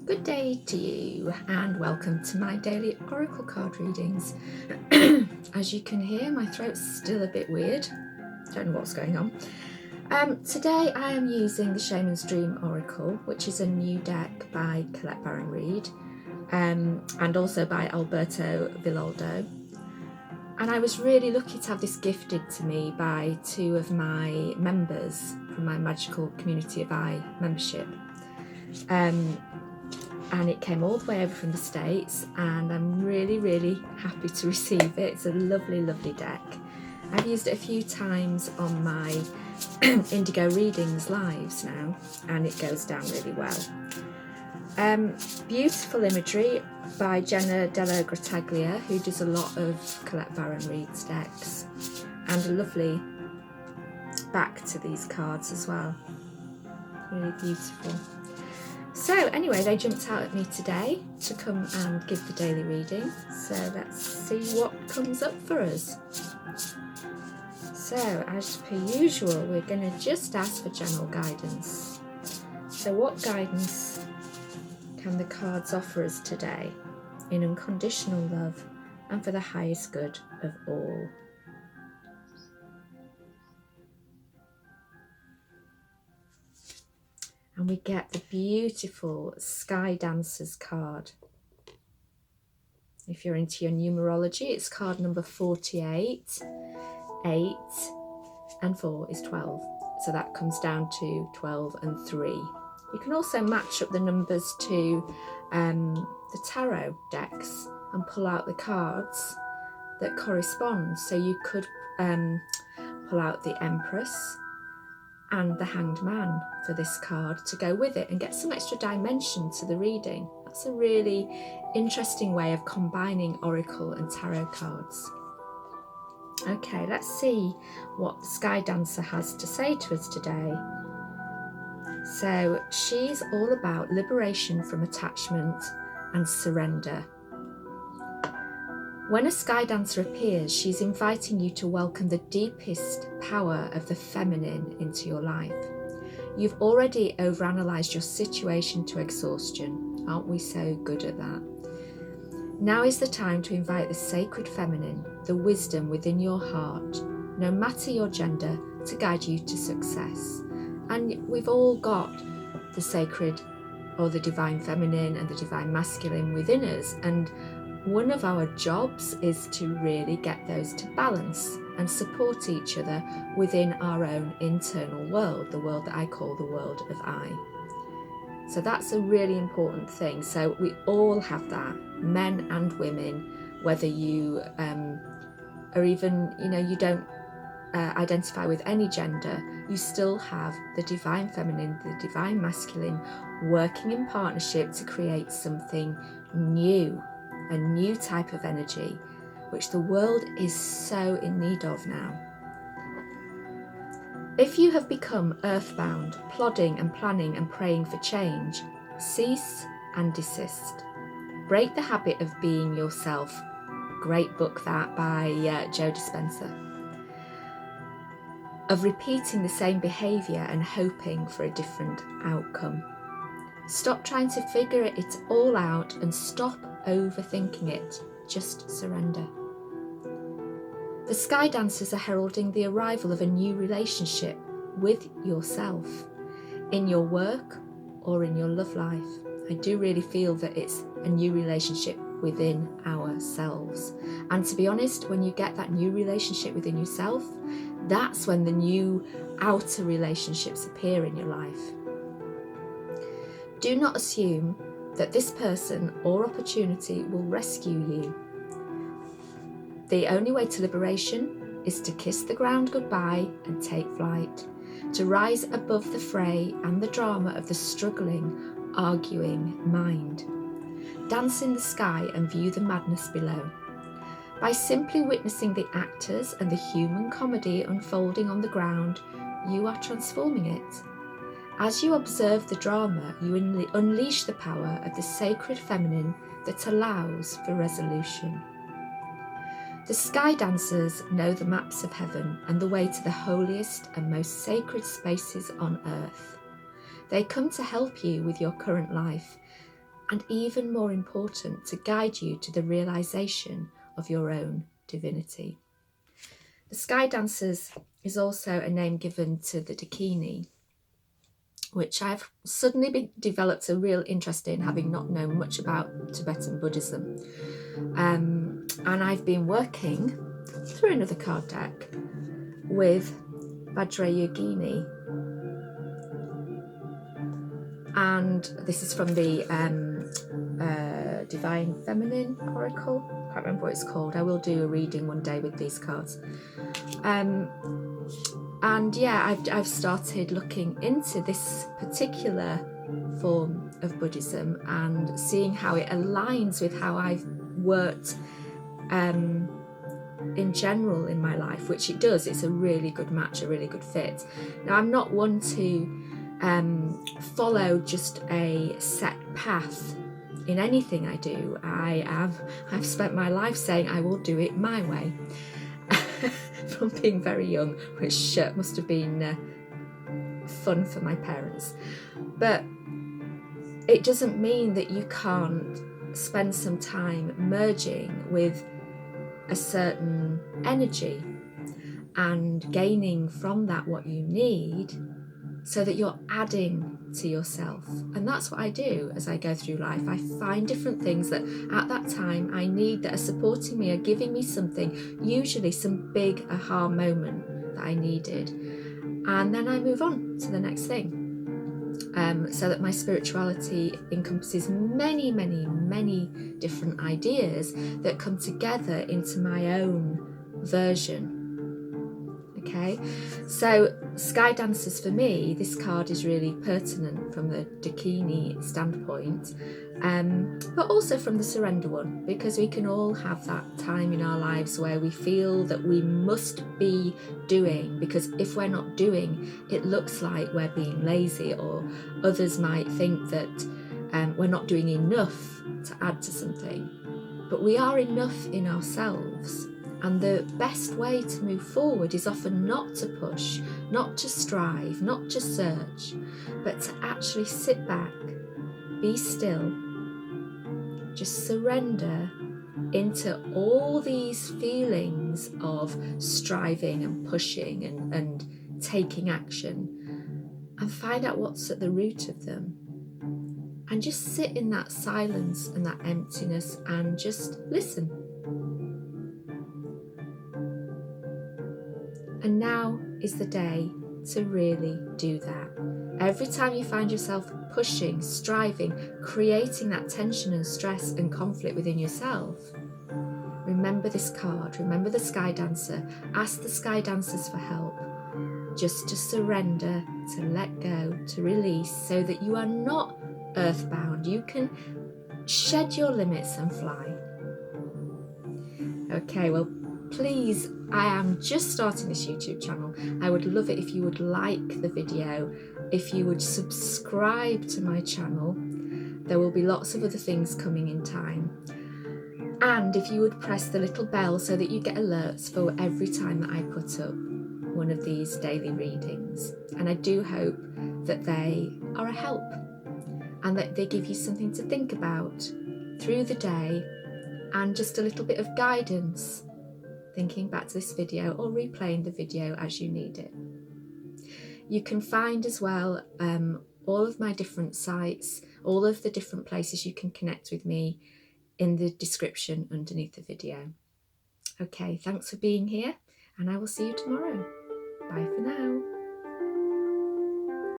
Good day to you and welcome to my daily oracle card readings. As you can hear, my throat's still a bit weird. Don't know what's going on. Today I am using the Shaman's Dream Oracle, which is a new deck by Colette and Reid, and also by Alberto Villoldo. And I was really lucky to have this gifted to me by two of my members from my Magical Community of I membership. And it came all the way over from the States, and I'm really happy to receive it. It's a lovely deck. I've used it a few times on my Indigo Readings lives now, and it goes down really well. Beautiful imagery by Jenna Della Grataglia, who does a lot of Colette Baron Reid's decks, and a lovely back to these cards as well. Really beautiful. So anyway, they jumped out at me today to come and give the daily reading. So let's see what comes up for us. So as per usual, we're going to just ask for general guidance. So what guidance can the cards offer us today in unconditional love and for the highest good of all? And we get the beautiful Sky Dancers card. If you're into your numerology, it's card number 48. 8 and 4 is 12. So that comes down to 12 and 3. You can also match up the numbers to the tarot decks and pull out the cards that correspond. So you could pull out the Empress and the Hanged Man for this card to go with it and get some extra dimension to the reading. That's a really interesting way of combining oracle and tarot cards. Okay, let's see what the Sky Dancer has to say to us today. So she's all about liberation from attachment and surrender. When a Sky Dancer appears, she's inviting you to welcome the deepest power of the feminine into your life. You've already overanalyzed your situation to exhaustion. Aren't we so good at that? Now is the time to invite the sacred feminine, the wisdom within your heart, no matter your gender, to guide you to success. And we've all got the sacred or the divine feminine and the divine masculine within us, and one of our jobs is to really get those to balance and support each other within our own internal world, the world that I call the world of I. So that's a really important thing. So we all have that, men and women, whether you are even, you don't identify with any gender, you still have the divine feminine, the divine masculine working in partnership to create something new. A new type of energy, which the world is so in need of now. If you have become earthbound, plodding and planning and praying for change, cease and desist. Break the habit of being yourself. Great book that by Joe Dispenza. Of repeating the same behaviour and hoping for a different outcome. Stop trying to figure it all out and stop overthinking it. Just surrender. The Sky Dancers are heralding the arrival of a new relationship with yourself, in your work or in your love life. I do really feel that it's a new relationship within ourselves. And to be honest, when you get that new relationship within yourself, that's when the new outer relationships appear in your life. Do not assume that this person or opportunity will rescue you. The only way to liberation is to kiss the ground goodbye and take flight, to rise above the fray and the drama of the struggling, arguing mind. Dance in the sky and view the madness below. By simply witnessing the actors and the human comedy unfolding on the ground, you are transforming it. As you observe the drama, you unleash the power of the sacred feminine that allows for resolution. The Sky Dancers know the maps of heaven and the way to the holiest and most sacred spaces on earth. They come to help you with your current life and even more important, to guide you to the realization of your own divinity. The Sky Dancers is also a name given to the Dakini, which I've suddenly developed a real interest in, having not known much about Tibetan Buddhism. And I've been working through another card deck with Vajrayogini, and this is from the Divine Feminine Oracle. I can't remember what it's called. I will do a reading one day with these cards. And yeah, I've started looking into this particular form of Buddhism and seeing how it aligns with how I've worked in general in my life, which it does. It's a really good match, a really good fit. Now, I'm not one to follow just a set path in anything I do. I've spent my life saying I will do it my way from being very young, which must have been fun for my parents. But it doesn't mean that you can't spend some time merging with a certain energy and gaining from that what you need, so that you're adding to yourself. And that's what I do as I go through life. I find different things that at that time I need, that are supporting me, are giving me something, usually some big aha moment that I needed. And then I move on to the next thing. So that my spirituality encompasses many, many, many different ideas that come together into my own version. Okay, so Sky Dancers, for me, this card is really pertinent from the Dakini standpoint, but also from the surrender one, because we can all have that time in our lives where we feel that we must be doing, because if we're not doing, it looks like we're being lazy, or others might think that we're not doing enough to add to something. But we are enough in ourselves. And the best way to move forward is often not to push, not to strive, not to search, but to actually sit back, be still, just surrender into all these feelings of striving and pushing and taking action, and find out what's at the root of them. And just sit in that silence and that emptiness and just listen. And now is the day to really do that. Every time you find yourself pushing, striving, creating that tension and stress and conflict within yourself, remember this card, remember the Sky Dancer, ask the Sky Dancers for help, just to surrender, to let go, to release, so that you are not earthbound. You can shed your limits and fly. Okay, well, please, I am just starting this YouTube channel. I would love it if you would like the video, if you would subscribe to my channel. There will be lots of other things coming in time. And if you would press the little bell so that you get alerts for every time that I put up one of these daily readings. And I do hope that they are a help and that they give you something to think about through the day, and just a little bit of guidance, thinking back to this video or replaying the video as you need it. You can find as well all of my different sites, all of the different places you can connect with me in the description underneath the video. Okay, thanks for being here, and I will see you tomorrow. Bye for now.